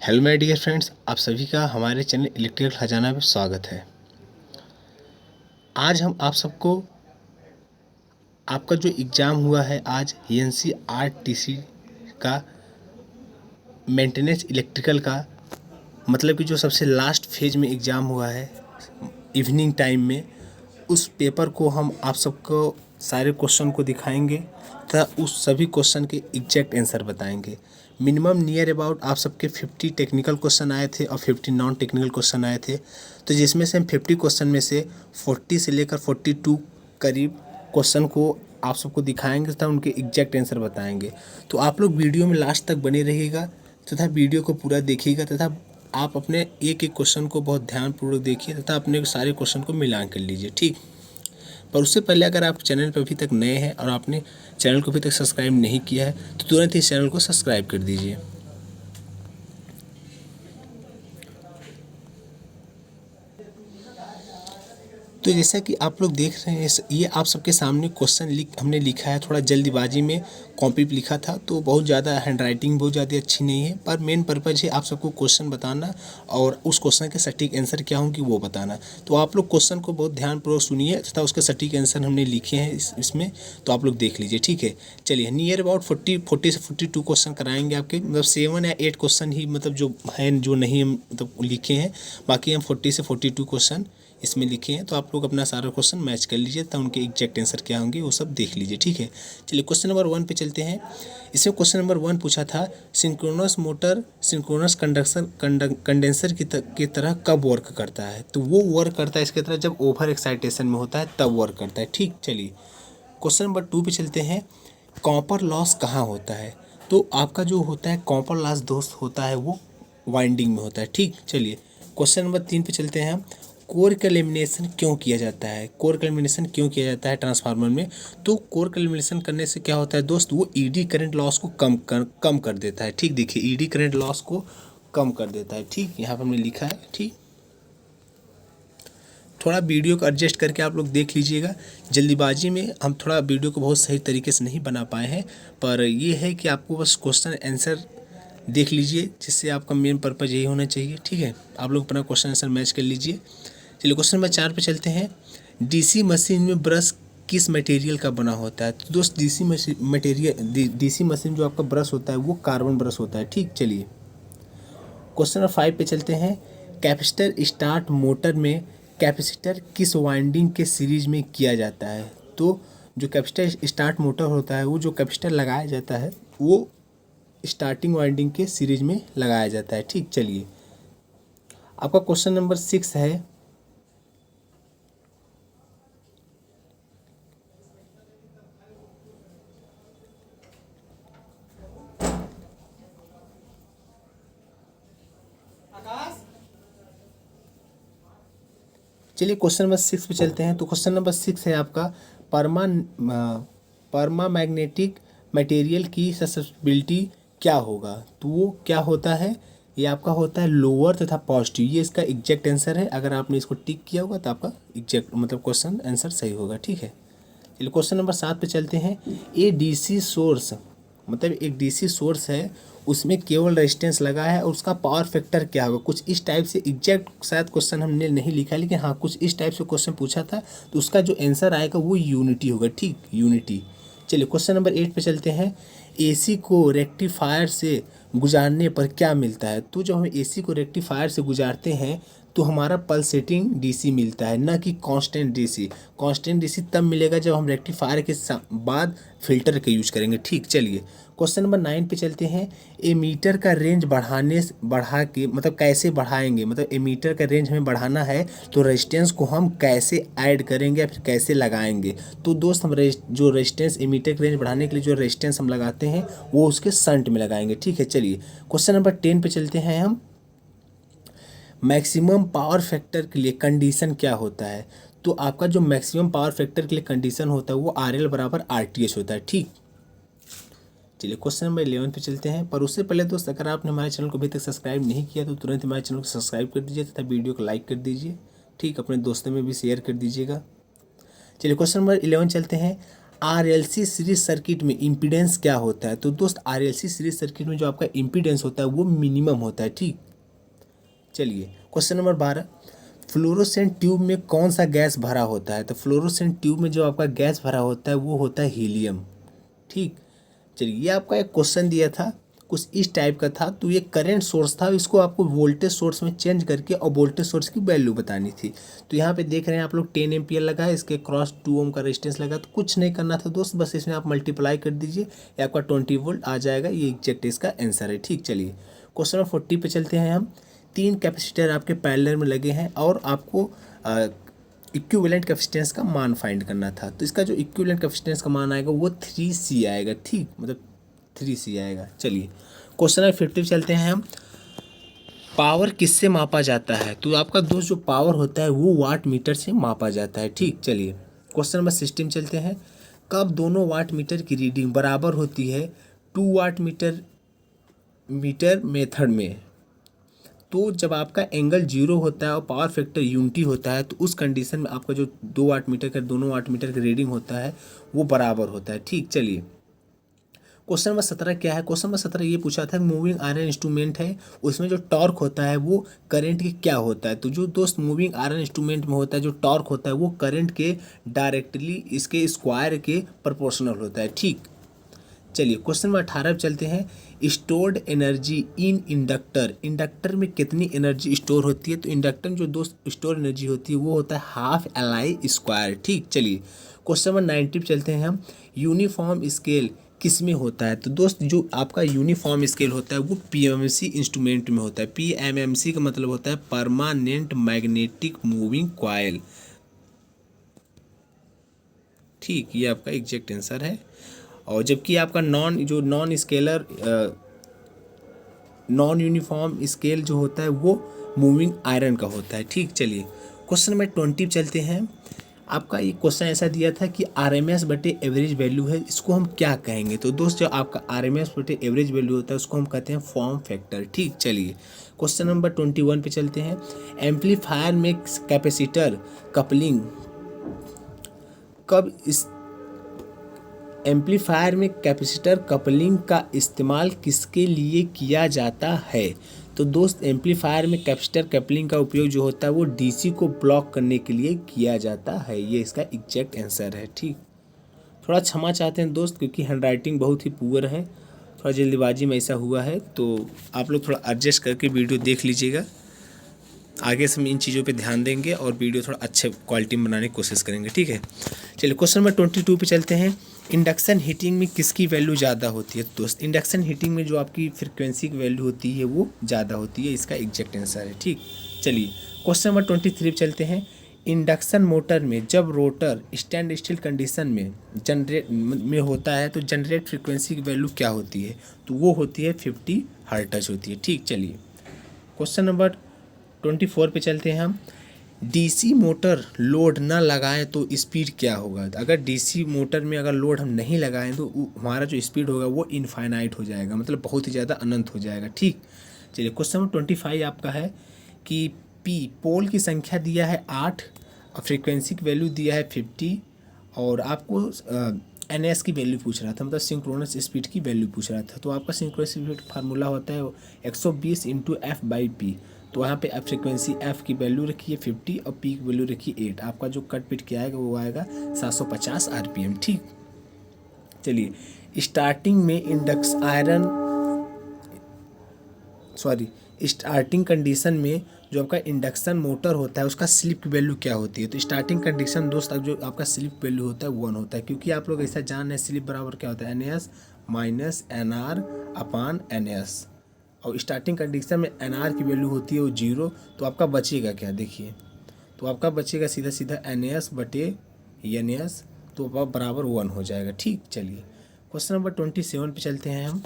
Hello my dear friends, आप सभी का हमारे चैनल इलेक्ट्रिकल खजाना में स्वागत है। आज हम आप सबको आपका जो एग्ज़ाम हुआ है आज एनसीईआरटी का मेंटेनेंस इलेक्ट्रिकल का, मतलब कि जो सबसे लास्ट फेज में एग्ज़ाम हुआ है इवनिंग टाइम में, उस पेपर को हम आप सबको सारे क्वेश्चन को दिखाएंगे तथा उस सभी क्वेश्चन के एग्जैक्ट आंसर बताएंगे। मिनिमम नियर अबाउट आप सबके 50 टेक्निकल क्वेश्चन आए थे और 50 नॉन टेक्निकल क्वेश्चन आए थे, तो जिसमें से हम 50 क्वेश्चन में से 40 से लेकर 42 करीब क्वेश्चन को आप सबको दिखाएंगे तथा उनके एग्जैक्ट आंसर बताएंगे। तो आप लोग वीडियो में लास्ट तक बने रहिएगा तथा वीडियो को पूरा देखिएगा तथा आप अपने एक एक क्वेश्चन को बहुत ध्यानपूर्वक देखिए तथा अपने सारे क्वेश्चन को मिलान कर लीजिए, ठीक। पर उससे पहले अगर आप चैनल पर अभी तक नए हैं और आपने चैनल को अभी तक सब्सक्राइब नहीं किया है तो तुरंत ही इस चैनल को सब्सक्राइब कर दीजिए। तो जैसा कि आप लोग देख रहे हैं, ये आप सबके सामने क्वेश्चन हमने लिखा है, थोड़ा जल्दीबाजी में कॉपी पे लिखा था तो बहुत ज़्यादा हैंडराइटिंग बहुत ज़्यादा अच्छी नहीं है, पर मेन पर्पज़ है आप सबको क्वेश्चन बताना और उस क्वेश्चन के सटीक आंसर क्या होंगे वो बताना। तो आप लोग क्वेश्चन को बहुत ध्यानपूर्वक सुनिए तथा उसके सटीक आंसर हमने लिखे हैं इसमें, तो आप लोग देख लीजिए, ठीक है। चलिए, नियर अबाउट 40 से 42 क्वेश्चन कराएंगे आपके, मतलब 7 या 8 क्वेश्चन ही मतलब जो हैं जो नहीं हम मतलब लिखे हैं, बाकी हम 40 से 42 क्वेश्चन इसमें लिखे हैं। तो आप लोग अपना सारा क्वेश्चन मैच कर लीजिए तो उनके एग्जैक्ट आंसर क्या होंगे वो सब देख लीजिए, ठीक है। चलिए क्वेश्चन नंबर 1 पे चलते हैं। इसमें क्वेश्चन नंबर 1 पूछा था, सिंक्रोनस मोटर सिंक्रोनस कंडेंसर की तरह कब वर्क करता है। तो वो वर्क करता है इसकी तरह जब ओवर एक्साइटेशन में होता है तब वर्क करता है, ठीक। चलिए क्वेश्चन नंबर 2 पे चलते हैं। कॉपर लॉस कहाँ होता है। तो आपका जो होता है कॉपर लॉस दोस्त होता है वो वाइंडिंग में होता है, ठीक। चलिए क्वेश्चन नंबर 3 पे चलते हैं हम। कोर का एलिमिनेशन क्यों किया जाता है। कोर का एलिमिनेशन क्यों किया जाता है ट्रांसफार्मर में। तो कोर का एलिमिनेशन करने से क्या होता है दोस्त, वो ईडी करंट लॉस को कम कर देता है, ठीक। देखिए ईडी करंट लॉस को कम कर देता है, ठीक। यहाँ पर हमने लिखा है, ठीक। थोड़ा वीडियो को एडजस्ट करके आप लोग देख लीजिएगा, जल्दीबाजी में हम थोड़ा वीडियो को बहुत सही तरीके से नहीं बना पाए हैं, पर ये है कि आपको बस क्वेश्चन आंसर देख लीजिए, जिससे आपका मेन पर्पज़ यही होना चाहिए, ठीक है। आप लोग अपना क्वेश्चन आंसर मैच कर लीजिए। चलिए क्वेश्चन नंबर 4 पे चलते हैं। डीसी मशीन में ब्रश किस मटेरियल का बना होता है। तो दोस्त डीसी मशीन जो आपका ब्रश होता है वो कार्बन ब्रश होता है, ठीक। चलिए क्वेश्चन नंबर 5 पे चलते हैं। कैपेसिटर स्टार्ट मोटर में कैपेसिटर किस वाइंडिंग के सीरीज में किया जाता है। तो जो कैपेसिटर स्टार्ट मोटर होता है वो जो कैपेसिटर लगाया जाता है वो स्टार्टिंग वाइंडिंग के सीरीज में लगाया जाता है, ठीक। चलिए आपका क्वेश्चन नंबर 6 है। चलिए क्वेश्चन नंबर 6 पे चलते हैं। तो क्वेश्चन नंबर 6 है आपका, परमा मैग्नेटिक मटेरियल की ससेप्टिबिलिटी क्या होगा। तो वो क्या होता है, ये आपका होता है लोअर तथा पॉजिटिव। ये इसका एग्जैक्ट आंसर है, अगर आपने इसको टिक किया होगा तो आपका एग्जैक्ट मतलब क्वेश्चन आंसर सही होगा, ठीक है। चलिए क्वेश्चन नंबर 7 पे चलते हैं। ए डीसी सोर्स, मतलब एक डीसी सोर्स है उसमें केवल रेजिस्टेंस लगा है और उसका पावर फैक्टर क्या होगा। कुछ इस टाइप से एग्जैक्ट शायद क्वेश्चन हमने नहीं लिखा, लेकिन हाँ कुछ इस टाइप से क्वेश्चन पूछा था, तो उसका जो आंसर आएगा वो यूनिटी होगा, ठीक, यूनिटी। चलिए क्वेश्चन नंबर 8 पे चलते हैं। एसी को रेक्टिफायर से गुजारने पर क्या मिलता है। तो जब हम एसी को रेक्टिफायर से गुजारते हैं तो हमारा पल्सेटिंग डीसी मिलता है, ना कि कांस्टेंट डीसी। कांस्टेंट डीसी तब मिलेगा जब हम रेक्टिफायर के बाद फिल्टर का यूज करेंगे, ठीक। चलिए क्वेश्चन नंबर 9 पे चलते हैं। एमीटर का रेंज बढ़ा के मतलब कैसे बढ़ाएंगे, मतलब एमीटर का रेंज हमें बढ़ाना है तो रेजिस्टेंस को हम कैसे ऐड करेंगे या फिर कैसे लगाएंगे। तो दोस्त हम जो रेजिस्टेंस एमीटर का रेंज बढ़ाने के लिए जो रेजिस्टेंस हम लगाते हैं वो उसके शंट में लगाएंगे, ठीक है। चलिए क्वेश्चन नंबर 10 पे चलते हैं हम। मैक्सिमम पावर फैक्टर के लिए कंडीशन क्या होता है। तो आपका जो मैक्सिमम पावर फैक्टर के लिए कंडीशन होता है वो RL बराबर RTH होता है, ठीक। चलिए क्वेश्चन नंबर 11 पे चलते हैं, पर उससे पहले दोस्त अगर आपने हमारे चैनल को अभी तक सब्सक्राइब नहीं किया तो तुरंत हमारे चैनल को सब्सक्राइब कर दीजिए तथा वीडियो को लाइक कर दीजिए, ठीक। अपने दोस्तों में भी शेयर कर दीजिएगा। चलिए क्वेश्चन नंबर 11 चलते हैं। आरएलसी सीरीज सर्किट में इम्पीडेंस क्या होता है? तो दोस्त आरएलसी सीरीज सर्किट में जो आपका इम्पीडेंस होता है वो मिनिमम होता है। ठीक, चलिए क्वेश्चन नंबर 12, फ्लोरोसेंट ट्यूब में कौन सा गैस भरा होता है? तो फ्लोरोसेंट ट्यूब में जो आपका गैस भरा होता है वो होता है हीलियम। ठीक, चलिए ये आपका एक क्वेश्चन दिया था कुछ इस टाइप का था, तो ये करंट सोर्स था, इसको आपको वोल्टेज सोर्स में चेंज करके और वोल्टेज सोर्स की वैल्यू बतानी थी। तो यहाँ पे देख रहे हैं आप लोग 10 एम्पियर लगा है, इसके क्रॉस 2 ओम का रेजिस्टेंस लगा, तो कुछ नहीं करना था दोस्त, बस इसमें आप मल्टीप्लाई कर दीजिए, ये आपका 20 वोल्ट आ जाएगा। ये एग्जैक्ट इसका आंसर है। ठीक, चलिए क्वेश्चन नंबर 40 पे चलते हैं हम। 3 कैपेसिटर आपके पैरेलल में लगे हैं और आपको इक्विवेलेंट कैपेसिटेंस का मान फाइंड करना था। तो इसका जो इक्विवेलेंट कैपेसिटेंस का मान आएगा वो 3C आएगा। ठीक, मतलब 3C आएगा। चलिए क्वेश्चन नंबर 50 चलते हैं हम। पावर किससे मापा जाता है? तो आपका दोस्त जो पावर होता है वो वाट मीटर से मापा जाता है। ठीक, चलिए क्वेश्चन नंबर 16 चलते हैं। कब दोनों वाट मीटर की रीडिंग बराबर होती है 2 वाट मीटर मेथड में? तो जब आपका एंगल 0 होता है और पावर फैक्टर यूनिटी होता है तो उस कंडीशन में आपका जो 2 वाट मीटर का दोनों वाट मीटर का रीडिंग होता है वो बराबर होता है। ठीक, चलिए क्वेश्चन नंबर 17 क्या है? क्वेश्चन नंबर 17 ये पूछा था मूविंग आयरन इंस्ट्रूमेंट है, उसमें जो टॉर्क होता है वो करंट के क्या होता है? तो जो दोस्त मूविंग आयरन इंस्ट्रूमेंट में होता है जो टॉर्क होता है वो करंट के डायरेक्टली इसके स्क्वायर के प्रोपोर्शनल होता है। ठीक, चलिए क्वेश्चन नंबर 18 पे चलते हैं। स्टोर्ड एनर्जी इन इंडक्टर में कितनी एनर्जी स्टोर होती है? तो इंडक्टर में जो दोस्त स्टोर एनर्जी होती है वो होता है हाफ LI स्क्वायर। ठीक, चलिए क्वेश्चन नंबर 90 पे चलते हैं हम। यूनिफॉर्म स्केल किस में होता है? तो दोस्त जो आपका यूनिफॉर्म स्केल होता है वो PMMC इंस्ट्रूमेंट में होता है। PMMC का मतलब होता है परमानेंट मैग्नेटिक मूविंग कॉइल। ठीक, ये आपका एग्जैक्ट आंसर है। और जबकि आपका नॉन यूनिफॉर्म स्केल जो होता है वो मूविंग आयरन का होता है। ठीक, चलिए क्वेश्चन नंबर 20 चलते हैं। आपका ये क्वेश्चन ऐसा दिया था कि RMS बटे एवरेज वैल्यू है, इसको हम क्या कहेंगे? तो दोस्त जो आपका RMS बटे एवरेज वैल्यू होता है उसको हम कहते हैं फॉर्म फैक्टर। ठीक, चलिए क्वेश्चन नंबर 21 पे चलते हैं। एम्पलीफायर में कैपेसिटर कपलिंग कब इस एम्पलीफायर में कैपेसिटर कपलिंग का इस्तेमाल किसके लिए किया जाता है? तो दोस्त एम्पलीफायर में कैपेसिटर कपलिंग का उपयोग जो होता है वो DC को ब्लॉक करने के लिए किया जाता है। ये इसका एग्जैक्ट आंसर है। ठीक, थोड़ा क्षमा चाहते हैं दोस्त क्योंकि हैंडराइटिंग बहुत ही पुअर है, थोड़ा जल्दीबाजी में ऐसा हुआ है, तो आप लोग थोड़ा एडजस्ट करके वीडियो देख लीजिएगा। आगे से हम इन चीज़ों पे ध्यान देंगे और वीडियो थोड़ा अच्छे क्वालिटी में बनाने की कोशिश करेंगे। ठीक है, चलिए क्वेश्चन नंबर 22 पे चलते हैं। इंडक्शन हीटिंग में किसकी वैल्यू ज़्यादा होती है? तो दोस्त इंडक्शन हीटिंग में जो आपकी फ्रिक्वेंसी की वैल्यू होती है वो ज़्यादा होती है, इसका एग्जैक्ट आंसर है। ठीक, चलिए क्वेश्चन नंबर 23 पे चलते हैं। इंडक्शन मोटर में जब रोटर स्टैंड स्टिल कंडीशन में होता है तो जनरेट फ्रिक्वेंसी की वैल्यू क्या होती है? तो वो होती है 50 हर्ट्ज होती है। ठीक, चलिए क्वेश्चन नंबर 24 पे चलते हैं हम। DC मोटर लोड ना लगाएं तो स्पीड क्या होगा? अगर DC मोटर में अगर लोड हम नहीं लगाएं तो हमारा जो स्पीड होगा वो इनफाइनाइट हो जाएगा, मतलब बहुत ही ज़्यादा अनंत हो जाएगा। ठीक, चलिए क्वेश्चन नंबर 25 आपका है कि पोल की संख्या दिया है 8 और फ्रीक्वेंसी की वैल्यू दिया है 50 और आपको NS की वैल्यू पूछ रहा था, मतलब सिंक्रोनस स्पीड की वैल्यू पूछ रहा था। तो आपका सिंक्रोनस स्पीड फार्मूला होता है 120 × F/P। तो यहाँ पे फ्रीक्वेंसी F की वैल्यू रखिए 50 और P की वैल्यू रखिए 8। आपका जो कट पिट किया आएगा वो आएगा 750 RPM। ठीक, चलिए स्टार्टिंग कंडीशन में जो आपका इंडक्शन मोटर होता है उसका स्लिप की वैल्यू क्या होती है? तो स्टार्टिंग कंडीशन दोस्त जो आपका स्लिप वैल्यू होता है 1 होता है, क्योंकि आप लोग ऐसा जान रहे हैं स्लिप बराबर क्या होता है NS - NR/NS। और स्टार्टिंग कंडीशन में NR की वैल्यू होती है वो 0, तो आपका बचेगा क्या? देखिए, तो आपका बचेगा सीधा सीधा NS/NS, तो आपका बराबर 1 हो जाएगा। ठीक, चलिए क्वेश्चन नंबर 27 पे चलते हैं हम।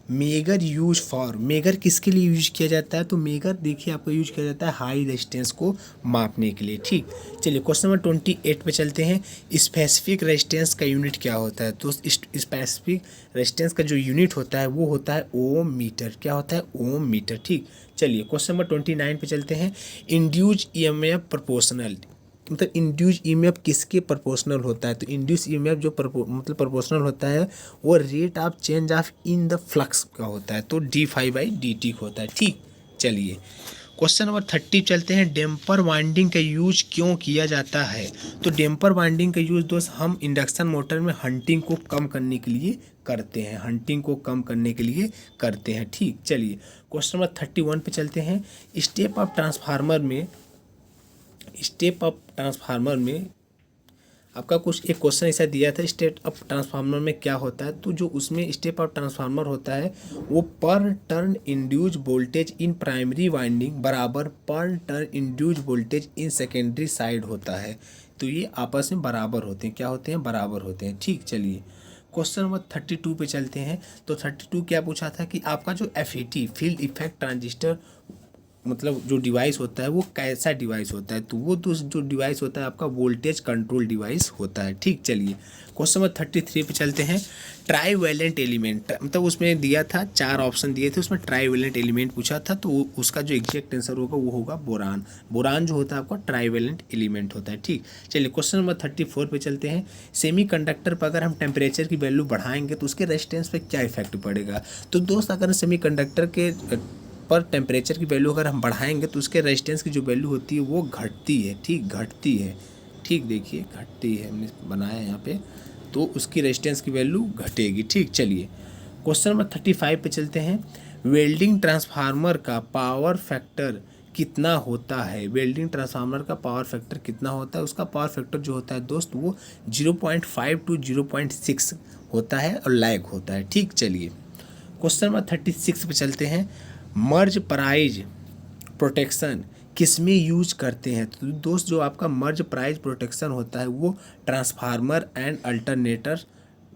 मेगर किसके लिए यूज किया जाता है? तो मेगर देखिए आपको यूज किया जाता है हाई रेजिस्टेंस को मापने के लिए। ठीक, चलिए क्वेश्चन नंबर 28 पे चलते हैं। स्पेसिफिक रेजिस्टेंस का यूनिट क्या होता है? तो स्पेसिफिक रेजिस्टेंस का जो यूनिट होता है वो होता है ओम मीटर। क्या होता है? ओम मीटर। ठीक, चलिए क्वेश्चन नंबर 29 पे चलते हैं। इंड्यूज EMF प्रोपोर्शनल मतलब इंड्यूस ईएमएफ किसके प्रोपोर्शनल होता है, तो इंड्यूस ईएमएफ जो मतलब प्रोपोर्शनल होता है वो rate of change of in the flux का होता है, तो d∅dt होता है। ठीक, चलिए क्वेश्चन नंबर 30 चलते हैं। डैम्पर वाइंडिंग का यूज क्यों किया जाता है, तो डैम्पर वाइंडिंग का यूज दोस्त हम इंडक्शन मोटर में हंटिंग को कम करने के लिए करते हैं, हंटिंग को कम करने के लिए करते हैं। ठीक, चलिए क्वेश्चन नंबर 31 पे चलते हैं। स्टेप अप ट्रांसफार्मर में आपका कुछ एक क्वेश्चन ऐसा दिया था, स्टेप अप ट्रांसफार्मर में क्या होता है, तो जो उसमें स्टेप अप ट्रांसफार्मर होता है वो पर turn induce voltage in primary winding बराबर पर turn induce voltage in secondary side होता है, तो ये आपस में बराबर होते हैं, क्या होते हैं, बराबर होते हैं। ठीक, चलिए क्वेश्चन नंबर 32 पे चलते हैं। तो 32 क्या पूछा था कि आपका जो FET फील्ड इफेक्ट ट्रांजिस्टर मतलब जो डिवाइस होता है वो कैसा डिवाइस होता है, तो वो जो डिवाइस होता है आपका वोल्टेज कंट्रोल डिवाइस होता है। ठीक, चलिए क्वेश्चन नंबर 33 पे चलते हैं। ट्राईवैलेंट एलिमेंट, मतलब उसमें दिया था 4 ऑप्शन दिए थे, उसमें ट्राईवैलेंट एलिमेंट पूछा था, तो उसका जो एग्जैक्ट आंसर होगा वो होगा बोरान। बोरान जो होता है आपका ट्राईवैलेंट एलिमेंट होता है। ठीक, चलिए क्वेश्चन नंबर 34 पे चलते हैं। सेमीकंडक्टर पर अगर हम टेम्परेचर की वैल्यू बढ़ाएंगे तो उसके रेजिस्टेंस पे क्या इफेक्ट पड़ेगा, तो दोस्त अगर सेमीकंडक्टर के पर टेम्परेचर की वैल्यू अगर हम बढ़ाएंगे तो उसके रेजिस्टेंस की जो वैल्यू होती है वो घटती है। ठीक, घटती है। ठीक, देखिए घटती है, हमने बनाया यहाँ पे, तो उसकी रेजिस्टेंस की वैल्यू घटेगी। ठीक, चलिए क्वेश्चन नंबर 35 पे चलते हैं। वेल्डिंग ट्रांसफार्मर का पावर फैक्टर कितना होता है, वेल्डिंग ट्रांसफार्मर का पावर फैक्टर कितना होता है, उसका पावर फैक्टर जो होता है दोस्त वो 0.5 to 0.6 होता है और लैग होता है। ठीक, चलिए क्वेश्चन नंबर 36 पे चलते हैं। मर्ज प्राइज प्रोटेक्शन किस में यूज करते हैं, तो दोस्त जो आपका मर्ज प्राइज प्रोटेक्शन होता है वो ट्रांसफार्मर एंड अल्टरनेटर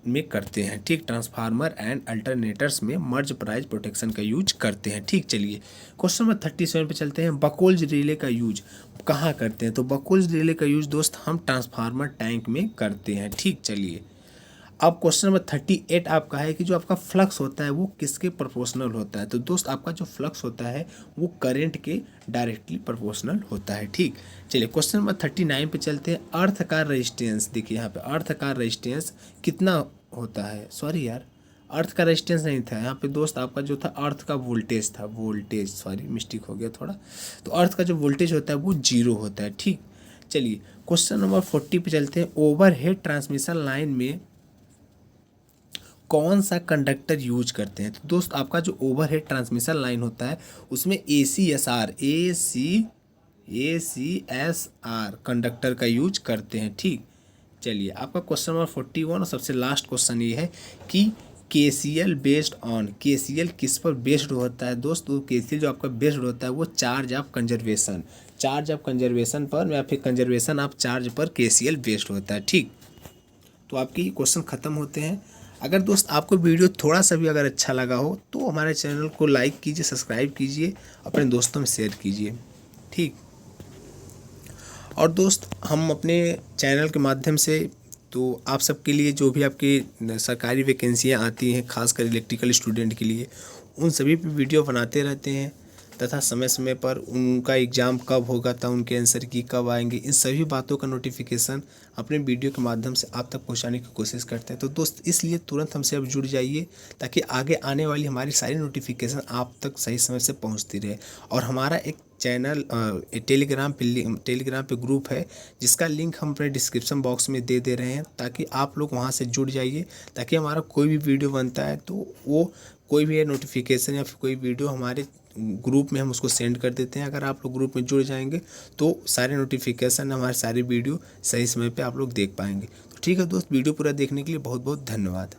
में करते हैं। ठीक, ट्रांसफार्मर एंड अल्टरनेटर्स में मर्ज प्राइज प्रोटेक्शन का यूज करते हैं। ठीक, चलिए क्वेश्चन नंबर 37 पे चलते हैं। बकोल्ज रिले का यूज कहाँ करते हैं, तो बकोल्ज रिले का यूज दोस्त हम ट्रांसफार्मर टैंक में करते हैं। ठीक, चलिए अब क्वेश्चन नंबर 38 आपका है कि जो आपका फ्लक्स होता है वो किसके प्रोपोर्शनल होता है, तो दोस्त आपका जो फ्लक्स होता है वो करंट के डायरेक्टली प्रोपोर्शनल होता है। ठीक, चलिए क्वेश्चन नंबर 39 पे चलते हैं। अर्थ का रेजिस्टेंस, देखिए यहाँ पे अर्थ का रेजिस्टेंस कितना होता है, सॉरी यार अर्थ का रेजिस्टेंस नहीं था यहाँ पे दोस्त, आपका जो था अर्थ का वोल्टेज था, वोल्टेज, सॉरी मिस्टेक हो गया थोड़ा, तो अर्थ का जो वोल्टेज होता है वो 0 होता है। ठीक, चलिए क्वेश्चन नंबर 40 पे चलते हैं। ओवरहेड ट्रांसमिशन लाइन में कौन सा कंडक्टर यूज करते हैं, तो दोस्त आपका जो ओवरहेड ट्रांसमिशन लाइन होता है उसमें ACSR कंडक्टर का यूज करते हैं। ठीक, चलिए आपका क्वेश्चन नंबर 41 और सबसे लास्ट क्वेश्चन ये है कि KCL बेस्ड ऑन, KCL किस पर बेस्ड होता है दोस्त, तो KCL जो आपका बेस्ड होता है वो charge of conservation, charge of conservation पर या फिर कंजर्वेशन ऑफ चार्ज पर KCL बेस्ड होता है। ठीक, तो आपके क्वेश्चन ख़त्म होते हैं। अगर दोस्त आपको वीडियो थोड़ा सा भी अगर अच्छा लगा हो तो हमारे चैनल को लाइक कीजिए, सब्सक्राइब कीजिए, अपने दोस्तों में शेयर कीजिए। ठीक, और दोस्त हम अपने चैनल के माध्यम से तो आप सबके लिए जो भी आपकी सरकारी वैकेंसियाँ आती हैं खासकर इलेक्ट्रिकल स्टूडेंट के लिए उन सभी पे वीडियो बनाते रहते हैं, तथा समय समय पर उनका एग्ज़ाम कब होगा था, उनके आंसर की कब आएंगे, इन सभी बातों का नोटिफिकेशन अपने वीडियो के माध्यम से आप तक पहुंचाने की कोशिश करते हैं। तो दोस्त इसलिए तुरंत हमसे अब जुड़ जाइए ताकि आगे आने वाली हमारी सारी नोटिफिकेशन आप तक सही समय से पहुंचती रहे। और हमारा एक चैनल टेलीग्राम पे ग्रुप है जिसका लिंक हम अपने डिस्क्रिप्शन बॉक्स में दे रहे हैं, ताकि आप लोग वहाँ से जुड़ जाइए, ताकि हमारा कोई भी वीडियो बनता है तो वो कोई भी नोटिफिकेशन या फिर कोई वीडियो हमारे ग्रुप में हम उसको सेंड कर देते हैं। अगर आप लोग ग्रुप में जुड़ जाएंगे तो सारे नोटिफिकेशन हमारे सारे वीडियो सही समय पे आप लोग देख पाएंगे। तो ठीक है दोस्त, वीडियो पूरा देखने के लिए बहुत बहुत धन्यवाद।